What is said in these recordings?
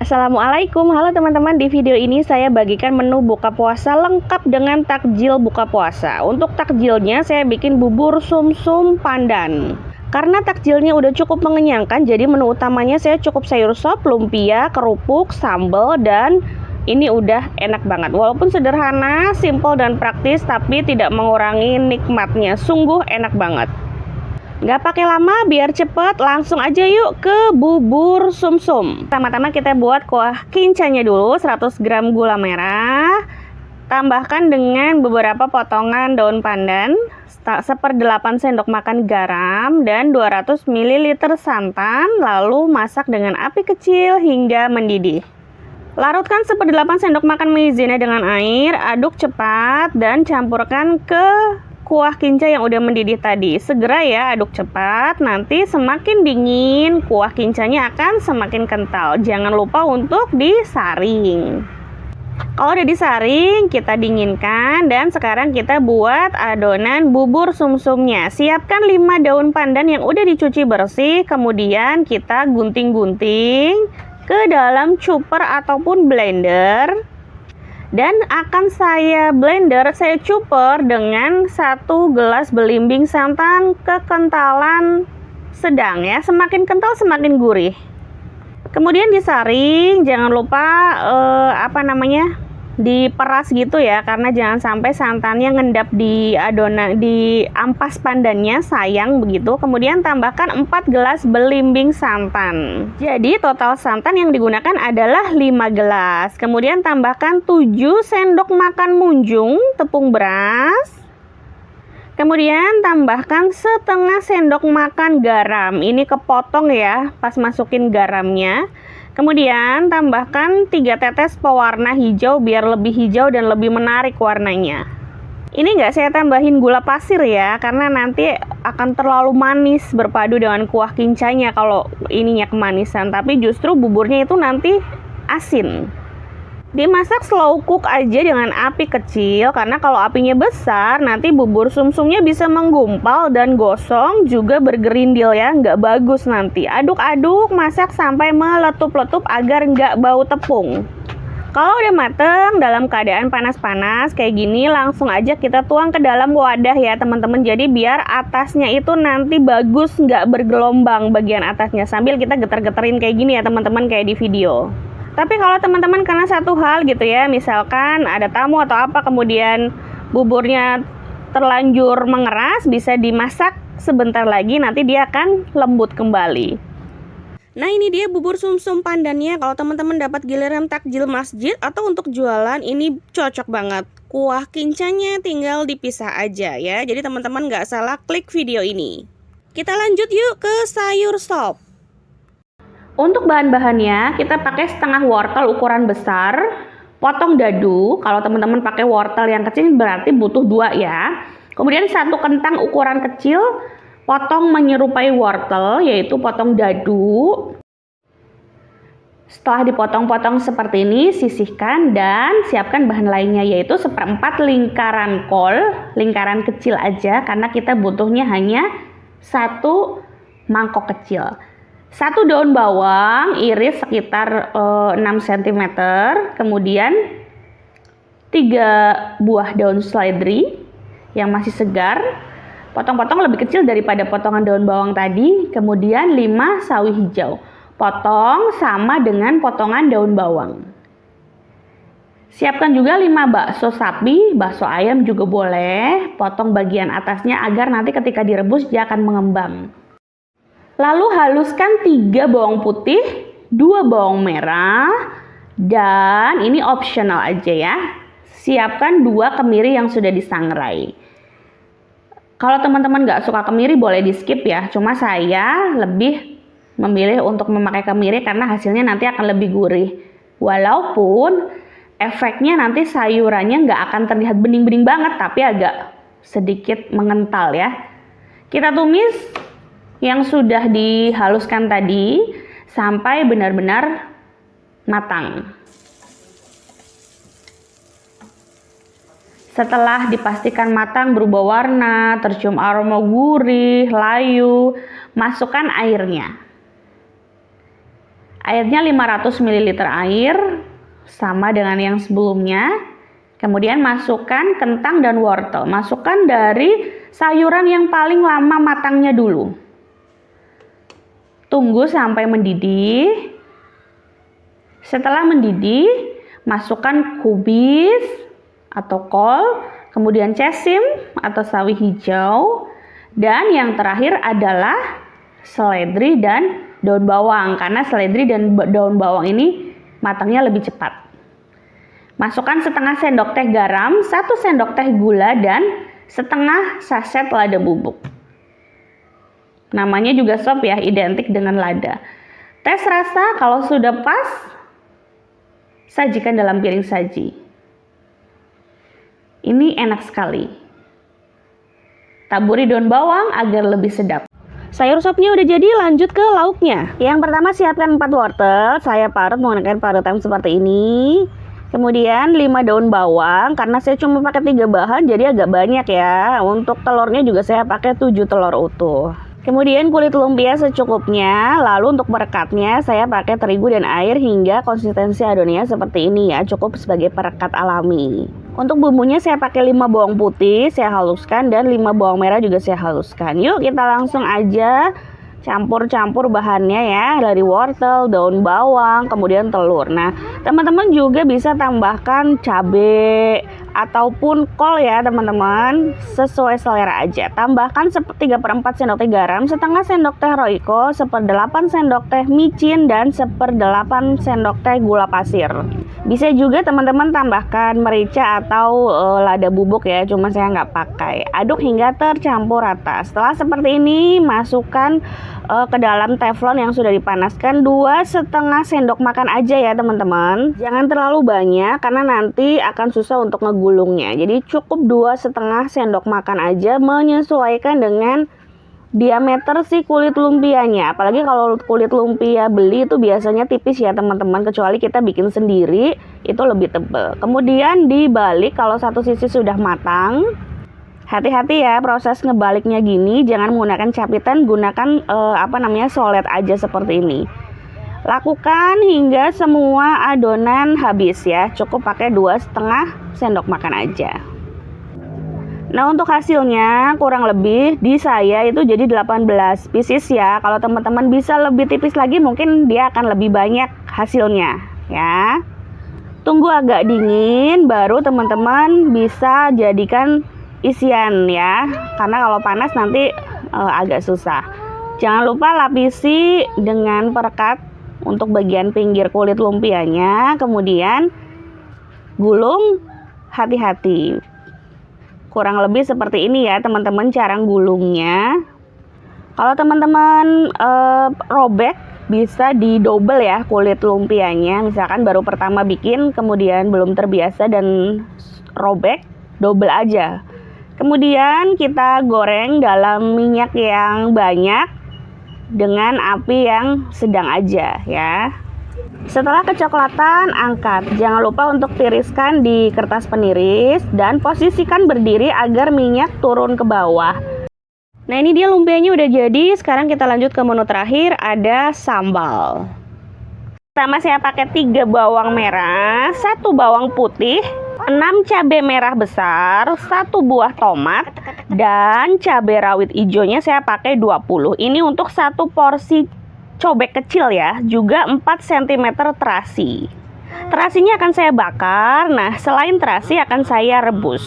Assalamualaikum, halo teman-teman. Di video ini saya bagikan menu buka puasa lengkap dengan takjil buka puasa. Untuk takjilnya saya bikin bubur sumsum pandan. Karena takjilnya udah cukup mengenyangkan, jadi menu utamanya saya cukup sayur sop, lumpia, kerupuk, sambal, dan ini udah enak banget. Walaupun sederhana, simple dan praktis, tapi tidak mengurangi nikmatnya. Sungguh enak banget. Nggak pakai lama, biar cepet, langsung aja yuk ke bubur sumsum. Pertama-tama kita buat kuah kincanya dulu, 100 gram gula merah. Tambahkan dengan beberapa potongan daun pandan, 1/8 sendok makan garam, dan 200 ml santan, lalu masak dengan api kecil hingga mendidih. Larutkan 1/8 sendok makan maizena dengan air, aduk cepat, dan campurkan ke kuah kinca yang udah mendidih tadi. Segera ya aduk cepat, nanti semakin dingin kuah kincanya akan semakin kental. Jangan lupa untuk disaring. Kalau udah disaring, kita dinginkan, dan sekarang kita buat adonan bubur sumsumnya. Siapkan 5 daun pandan yang udah dicuci bersih, kemudian kita gunting-gunting ke dalam chopper ataupun blender. Dan akan saya blender, saya chopper dengan 1 gelas belimbing santan kekentalan sedang ya. Semakin kental semakin gurih. Kemudian disaring, jangan lupa diperas gitu ya, karena jangan sampai santannya ngendap di adonan, di ampas pandannya, sayang begitu. Kemudian tambahkan 4 gelas belimbing santan. Jadi total santan yang digunakan adalah 5 gelas. Kemudian tambahkan 7 sendok makan munjung tepung beras. Kemudian tambahkan setengah sendok makan garam. Ini kepotong ya pas masukin garamnya. Kemudian tambahkan 3 tetes pewarna hijau biar lebih hijau dan lebih menarik warnanya. Ini nggak saya tambahin gula pasir ya, karena nanti akan terlalu manis berpadu dengan kuah kincanya kalau ininya kemanisan. Tapi justru buburnya itu nanti asin. Dimasak slow cook aja dengan api kecil, karena kalau apinya besar nanti bubur sumsumnya bisa menggumpal dan gosong juga bergerindil ya, nggak bagus nanti. Aduk-aduk, masak sampai meletup-letup agar nggak bau tepung. Kalau udah mateng dalam keadaan panas-panas kayak gini, langsung aja kita tuang ke dalam wadah ya teman-teman. Jadi biar atasnya itu nanti bagus, nggak bergelombang bagian atasnya, sambil kita geter-geterin kayak gini ya teman-teman, kayak di video. Tapi kalau teman-teman karena satu hal gitu ya, misalkan ada tamu atau apa, kemudian buburnya terlanjur mengeras, bisa dimasak sebentar lagi, nanti dia akan lembut kembali. Nah, ini dia bubur sumsum pandannya. Kalau teman-teman dapat giliran takjil masjid atau untuk jualan, ini cocok banget. Kuah kincanya tinggal dipisah aja ya. Jadi teman-teman nggak salah klik video ini. Kita lanjut yuk ke sayur sop. Untuk bahan-bahannya, kita pakai setengah wortel ukuran besar, potong dadu. Kalau teman-teman pakai wortel yang kecil berarti butuh 2 ya. Kemudian 1 kentang ukuran kecil, potong menyerupai wortel, yaitu potong dadu. Setelah dipotong-potong seperti ini, sisihkan dan siapkan bahan lainnya, yaitu 1/4 lingkaran kol, lingkaran kecil aja, karena kita butuhnya hanya 1 mangkok kecil. 1 daun bawang iris sekitar 6 cm, kemudian 3 buah daun seledri yang masih segar, potong-potong lebih kecil daripada potongan daun bawang tadi, kemudian 5 sawi hijau, potong sama dengan potongan daun bawang. Siapkan juga 5 bakso sapi, bakso ayam juga boleh, potong bagian atasnya agar nanti ketika direbus dia akan mengembang. Lalu haluskan 3 bawang putih, 2 bawang merah, dan ini optional aja ya. Siapkan 2 kemiri yang sudah disangrai. Kalau teman-teman nggak suka kemiri boleh di skip ya. Cuma saya lebih memilih untuk memakai kemiri karena hasilnya nanti akan lebih gurih. Walaupun efeknya nanti sayurannya nggak akan terlihat bening-bening banget, tapi agak sedikit mengental ya. Kita tumis yang sudah dihaluskan tadi sampai benar-benar matang. Setelah dipastikan matang, berubah warna, tercium aroma gurih, layu, masukkan airnya. Airnya 500 ml air, sama dengan yang sebelumnya. Kemudian masukkan kentang dan wortel. Masukkan dari sayuran yang paling lama matangnya dulu. Tunggu sampai mendidih. Setelah mendidih, masukkan kubis atau kol, kemudian cesim atau sawi hijau, dan yang terakhir adalah seledri dan daun bawang, karena seledri dan daun bawang ini matangnya lebih cepat. Masukkan setengah sendok teh garam, 1 sendok teh gula, dan setengah saset lada bubuk. Namanya juga sop ya, identik dengan lada. Tes rasa, kalau sudah pas, sajikan dalam piring saji. Ini enak sekali. Taburi daun bawang agar lebih sedap. Sayur sopnya udah jadi, lanjut ke lauknya. Yang pertama siapkan 4 wortel, saya parut menggunakan parutan seperti ini. Kemudian 5 daun bawang, karena saya cuma pakai 3 bahan jadi agak banyak ya. Untuk telurnya juga saya pakai 7 telur utuh. Kemudian kulit lumpia secukupnya, lalu untuk perekatnya saya pakai terigu dan air hingga konsistensi adonannya seperti ini ya, cukup sebagai perekat alami. Untuk bumbunya saya pakai 5 bawang putih, saya haluskan, dan 5 bawang merah juga saya haluskan. Yuk kita langsung aja campur-campur bahannya ya, dari wortel, daun bawang, kemudian telur. Nah, teman-teman juga bisa tambahkan cabai ataupun kol ya teman-teman, sesuai selera aja. Tambahkan 3/4 sendok teh garam, setengah sendok teh roiko, 1/8 sendok teh micin, dan 1/8 sendok teh gula pasir. Bisa juga teman-teman tambahkan merica atau lada bubuk ya, cuma saya nggak pakai. Aduk hingga tercampur rata. Setelah seperti ini, masukkan ke dalam teflon yang sudah dipanaskan 2,5 sendok makan aja ya teman-teman. Jangan terlalu banyak karena nanti akan susah untuk ngegulungnya. Jadi cukup 2,5 sendok makan aja, menyesuaikan dengan diameter si kulit lumpianya. Apalagi kalau kulit lumpia beli itu biasanya tipis ya teman-teman, kecuali kita bikin sendiri itu lebih tebal. Kemudian dibalik kalau satu sisi sudah matang. Hati-hati ya proses ngebaliknya gini, jangan menggunakan capitan, gunakan solet aja seperti ini. Lakukan hingga semua adonan habis ya, cukup pakai 2,5 sendok makan aja. Nah, untuk hasilnya kurang lebih di saya itu jadi 18 pieces ya. Kalau teman-teman bisa lebih tipis lagi mungkin dia akan lebih banyak hasilnya ya. Tunggu agak dingin baru teman-teman bisa jadikan isian ya. Karena kalau panas nanti agak susah. Jangan lupa lapisi dengan perekat untuk bagian pinggir kulit lumpianya. Kemudian gulung hati-hati. Kurang lebih seperti ini ya teman-teman cara gulungnya. Kalau teman-teman robek bisa didouble ya kulit lumpianya. Misalkan baru pertama bikin kemudian belum terbiasa dan robek, double aja. Kemudian kita goreng dalam minyak yang banyak dengan api yang sedang aja ya. Setelah kecoklatan, angkat. Jangan lupa untuk tiriskan di kertas peniris dan posisikan berdiri agar minyak turun ke bawah. Nah, ini dia lumpianya udah jadi. Sekarang kita lanjut ke menu terakhir, ada sambal. Pertama saya pakai 3 bawang merah, 1 bawang putih, 6 cabai merah besar, 1 buah tomat, dan cabai rawit hijaunya saya pakai 20. Ini untuk 1 porsi cobek kecil ya, juga 4 cm terasi. Terasinya akan saya bakar. Nah, selain terasi akan saya rebus.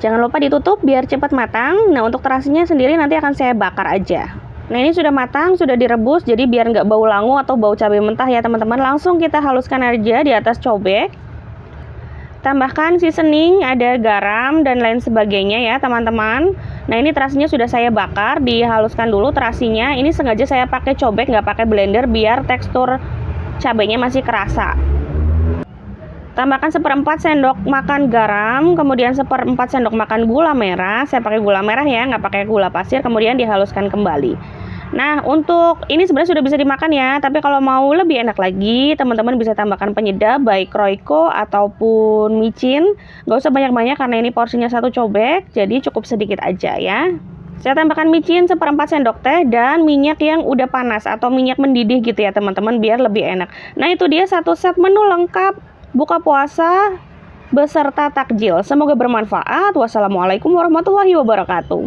Jangan lupa ditutup biar cepat matang. Nah, untuk terasinya sendiri nanti akan saya bakar aja. Nah, ini sudah matang, sudah direbus, jadi biar nggak bau langu atau bau cabai mentah ya teman-teman. Langsung kita haluskan aja di atas cobek. Tambahkan seasoning, ada garam dan lain sebagainya ya teman-teman. Nah, ini terasinya sudah saya bakar, dihaluskan dulu terasinya. Ini sengaja saya pakai cobek, nggak pakai blender biar tekstur cabainya masih kerasa. Tambahkan 1/4 sendok makan garam, kemudian 1/4 sendok makan gula merah. Saya pakai gula merah ya, nggak pakai gula pasir. Kemudian dihaluskan kembali. Nah, untuk ini sebenarnya sudah bisa dimakan ya, tapi kalau mau lebih enak lagi, teman-teman bisa tambahkan penyedap baik roiko ataupun micin. Gak usah banyak-banyak karena ini porsinya 1 cobek, jadi cukup sedikit aja ya. Saya tambahkan micin 1/4 sendok teh dan minyak yang udah panas atau minyak mendidih gitu ya teman-teman, biar lebih enak. Nah itu dia satu set menu lengkap buka puasa beserta takjil. Semoga bermanfaat. Wassalamualaikum warahmatullahi wabarakatuh.